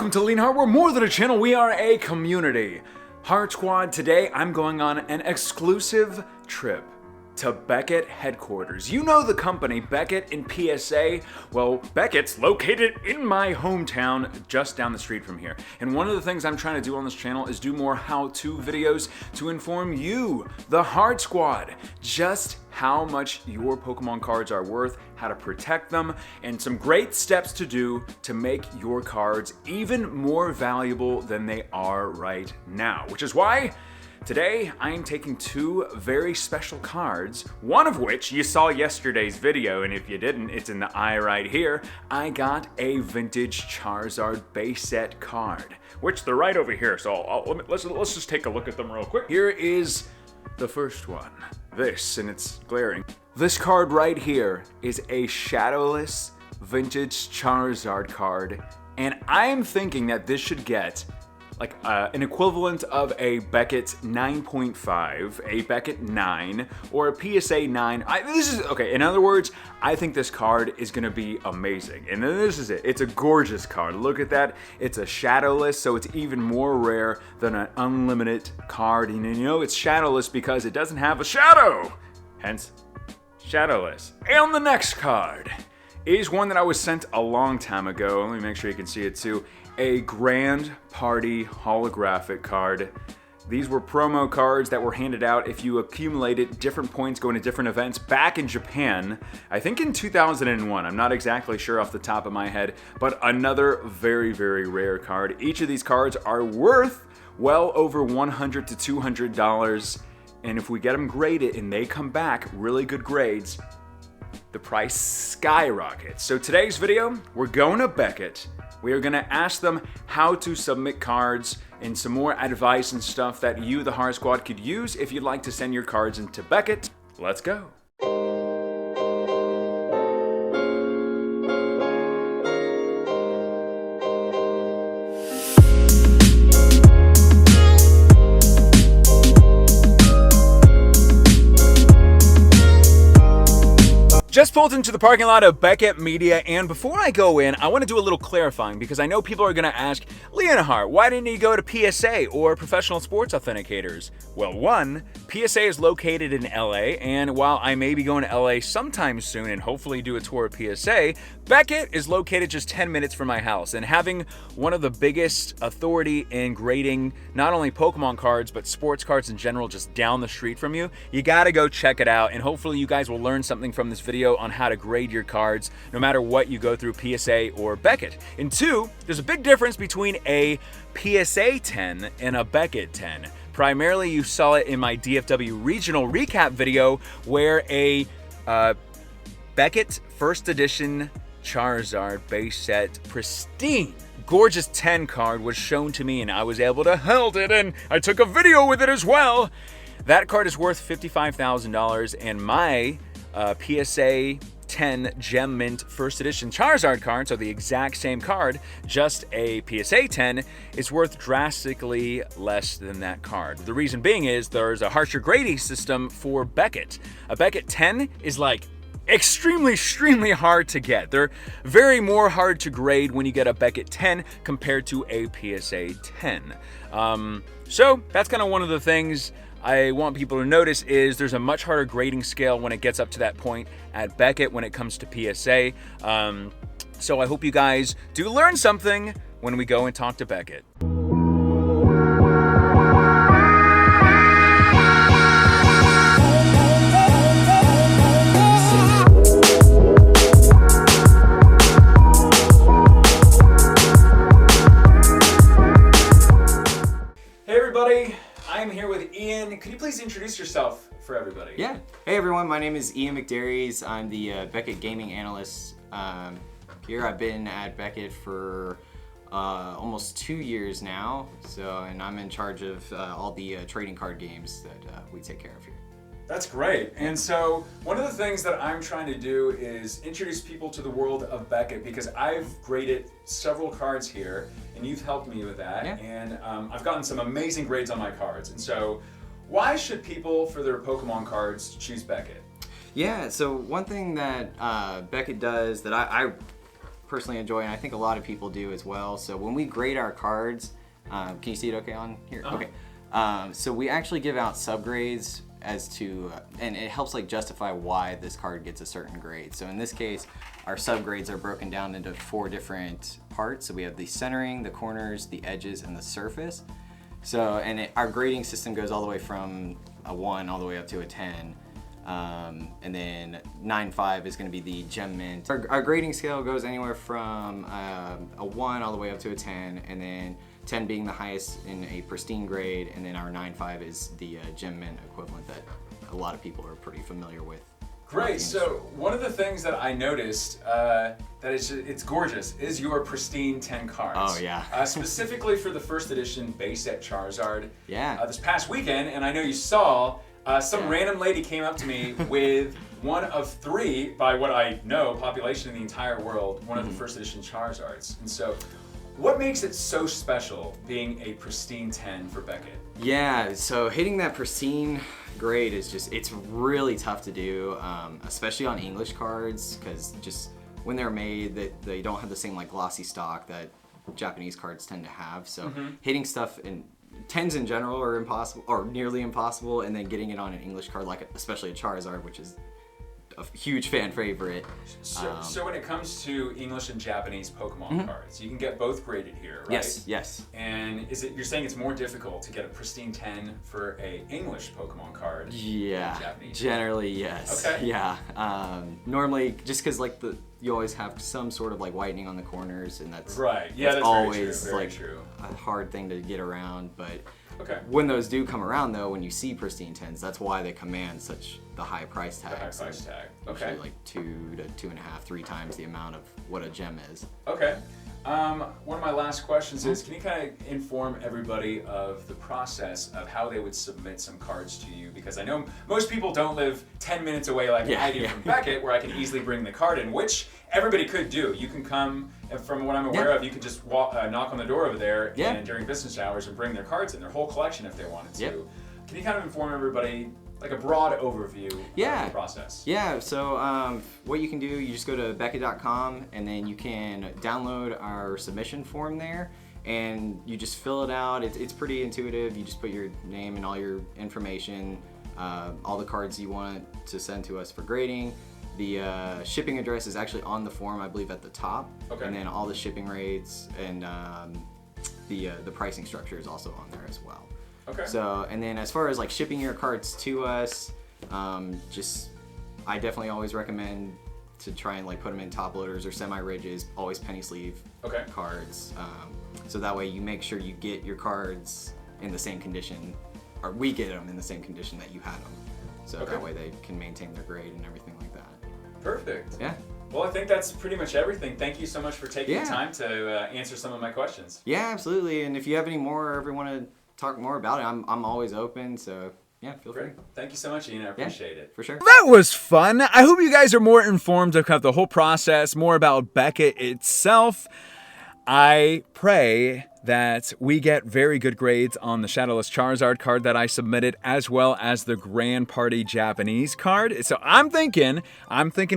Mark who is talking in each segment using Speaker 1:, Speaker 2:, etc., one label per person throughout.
Speaker 1: Welcome to Leonhart. We're more than a channel, we are a community. Heart Squad, today I'm going on an exclusive trip to Beckett headquarters. You know the company, Beckett in PSA. Well, Beckett's located in my hometown, just down the street from here. And one of the things I'm trying to do on this channel is do more how-to videos to inform you, the Heart Squad, just how much your Pokemon cards are worth, how to protect them, and some great steps to do to make your cards even more valuable than they are right now. Which is why today, I am taking two very special cards, one of which you saw yesterday's video, and if you didn't, it's in the eye right here. I got a vintage Charizard base set card, which they're right over here, so let's just take a look at them real quick. Here is the first one. This, and it's glaring. This card right here is a shadowless vintage Charizard card, and I'm thinking that this should get like an equivalent of a Beckett 9.5, a Beckett 9, or a PSA 9. In other words, I think this card is gonna be amazing. And then this is it. It's a gorgeous card. Look at that. It's a shadowless, so it's even more rare than an unlimited card. And you know it's shadowless because it doesn't have a shadow. Hence, shadowless. And the next card is one that I was sent a long time ago. Let me make sure you can see it too. A Grand Party holographic card. These were promo cards that were handed out if you accumulated different points going to different events back in Japan, I think in 2001. I'm not exactly sure off the top of my head, but another very, very rare card. Each of these cards are worth well over $100 to $200, and if we get them graded and they come back really good grades, the price skyrockets. So today's video, we're going to Beckett. We are gonna ask them how to submit cards and some more advice and stuff that you, the Heart Squad, could use if you'd like to send your cards into Beckett. Let's go. Just pulled into the parking lot of Beckett Media, and before I go in, I want to do a little clarifying because I know people are going to ask, Leonhart, why didn't you go to PSA or Professional Sports Authenticators? Well, one, PSA is located in LA, and while I may be going to LA sometime soon and hopefully do a tour of PSA, Beckett is located just 10 minutes from my house, and having one of the biggest authority in grading not only Pokemon cards, but sports cards in general just down the street from you, you gotta go check it out, and hopefully you guys will learn something from this video on how to grade your cards no matter what you go through, PSA or Beckett. And two, there's a big difference between a PSA 10 and a Beckett 10. Primarily, you saw it in my DFW regional recap video where a Beckett first edition Charizard base set pristine gorgeous 10 card was shown to me, and I was able to hold it, and I took a video with it as well. That card is worth $55,000, and my PSA 10 Gem Mint first edition Charizard card, so the exact same card, just a PSA 10, is worth drastically less than that card. The reason being is there's a harsher grading system for Beckett. A Beckett 10 is like extremely hard to get. They're very more hard to grade when you get a Beckett 10 compared to a PSA 10. So that's kind of one of the things I want people to notice is there's a much harder grading scale when it gets up to that point at Beckett when it comes to PSA. So I hope you guys do learn something when we go and talk to Beckett. Hey everybody, I'm here with Ian. Could you please introduce yourself for everybody?
Speaker 2: Yeah. Hey everyone, my name is Ian McDarries. I'm the Beckett gaming analyst here. I've been at Beckett for almost 2 years now. And I'm in charge of all the trading card games that we take care of here.
Speaker 1: That's great. And so one of the things that I'm trying to do is introduce people to the world of Beckett because I've graded several cards here and you've helped me with that.
Speaker 2: Yeah.
Speaker 1: And I've gotten some amazing grades on my cards. And so why should people, for their Pokemon cards, choose Beckett?
Speaker 2: Yeah, so one thing that Beckett does that I personally enjoy, and I think a lot of people do as well. So when we grade our cards, can you see it okay on here? Okay. So we actually give out subgrades as to, and it helps like justify why this card gets a certain grade. So in this case, our subgrades are broken down into 4 different parts. So we have the centering, the corners, the edges, and the surface. So, and our grading system goes all the way from a 1 all the way up to a 10. And then 9.5 is going to be the gem mint. Our grading scale goes anywhere from a 1 all the way up to a 10, and then 10 being the highest in a pristine grade, and then our 9.5 is the gem mint equivalent that a lot of people are pretty familiar with.
Speaker 1: Great. So one of the things that I noticed that it's gorgeous is your pristine 10 cards.
Speaker 2: Oh yeah.
Speaker 1: Specifically for the first edition base set Charizard.
Speaker 2: Yeah.
Speaker 1: This past weekend, and I know you saw some random lady came up to me with one of 3, by what I know, population in the entire world, one of the first edition Charizards. And so, what makes it so special being a pristine 10 for Beckett?
Speaker 2: Yeah, so hitting that pristine grade is just, it's really tough to do, especially on English cards, because just when they're made, they don't have the same like glossy stock that Japanese cards tend to have. So hitting stuff in 10s in general are impossible, or nearly impossible, and then getting it on an English card, like especially a Charizard, which is a huge fan favorite.
Speaker 1: So when it comes to English and Japanese Pokemon cards, you can get both graded here, right?
Speaker 2: Yes, yes.
Speaker 1: And you're saying it's more difficult to get a pristine 10 for a English Pokemon card
Speaker 2: Yeah,
Speaker 1: than Japanese?
Speaker 2: generally yes.
Speaker 1: Okay.
Speaker 2: Yeah. Normally, just because like you always have some sort of like whitening on the corners, and that's
Speaker 1: right. Yeah, that's
Speaker 2: always
Speaker 1: very true.
Speaker 2: A hard thing to get around. But
Speaker 1: okay.
Speaker 2: when those do come around, though, when you see pristine 10s, that's why they command such the high price tag.
Speaker 1: The high price tag. Okay.
Speaker 2: Usually like 2 to 2.5, 3 times the amount of what a gem is.
Speaker 1: Okay. One of my last questions is, can you kind of inform everybody of the process of how they would submit some cards to you? Because I know most people don't live 10 minutes away like I do from Beckett, where I can easily bring the card in, which everybody could do. You can come, and from what I'm aware of, you can just knock on the door over there and during business hours and bring their cards in, their whole collection if they wanted to. Can you kind of inform everybody, like a broad overview of the process?
Speaker 2: Yeah, so what you can do, you just go to Beckett.com, and then you can download our submission form there, and you just fill it out. It's pretty intuitive. You just put your name and all your information, all the cards you want to send to us for grading. The shipping address is actually on the form, I believe, at the top. Okay. And then all the shipping rates and the pricing structure is also on there as well.
Speaker 1: Okay.
Speaker 2: So, and then as far as like shipping your cards to us, I definitely always recommend to try and like put them in top loaders or semi-ridges, always penny sleeve cards. So that way you make sure you get your cards in the same condition, or we get them in the same condition that you had them. So that way they can maintain their grade and everything like that.
Speaker 1: Perfect.
Speaker 2: Yeah.
Speaker 1: Well, I think that's pretty much everything. Thank you so much for taking the time to answer some of my questions.
Speaker 2: Yeah, absolutely. And if you have any more or ever want to talk more about it, I'm always open, so yeah, feel free.
Speaker 1: Thank you so much, Ian. I appreciate it.
Speaker 2: For sure.
Speaker 1: That was fun. I hope you guys are more informed about the whole process, more about Beckett itself. I pray that we get very good grades on the Shadowless Charizard card that I submitted, as well as the Grand Party Japanese card. So I'm thinking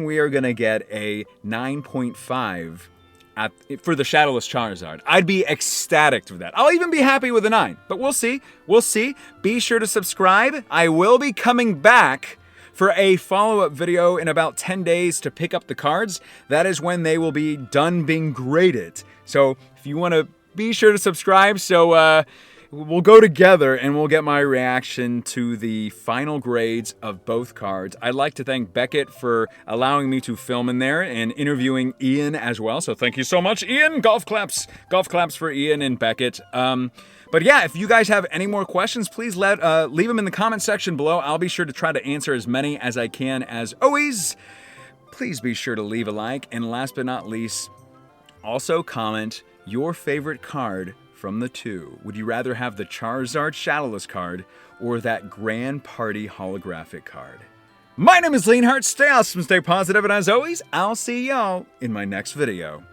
Speaker 1: we are gonna get a 9.5 for the Shadowless Charizard. I'd be ecstatic for that. I'll even be happy with a 9, but we'll see. We'll see. Be sure to subscribe. I will be coming back for a follow-up video in about 10 days to pick up the cards. That is when they will be done being graded. So if you want to, be sure to subscribe. So we'll go together and we'll get my reaction to the final grades of both cards. I'd like to thank Beckett for allowing me to film in there and interviewing Ian as well. So thank you so much, Ian. Golf claps for Ian and Beckett. But yeah, if you guys have any more questions, please leave them in the comment section below. I'll be sure to try to answer as many as I can. As always, please be sure to leave a like. And last but not least, also comment your favorite card from the 2. Would you rather have the Charizard Shadowless card or that Grand Party holographic card? My name is Leonhart. Stay awesome, stay positive, and as always, I'll see y'all in my next video.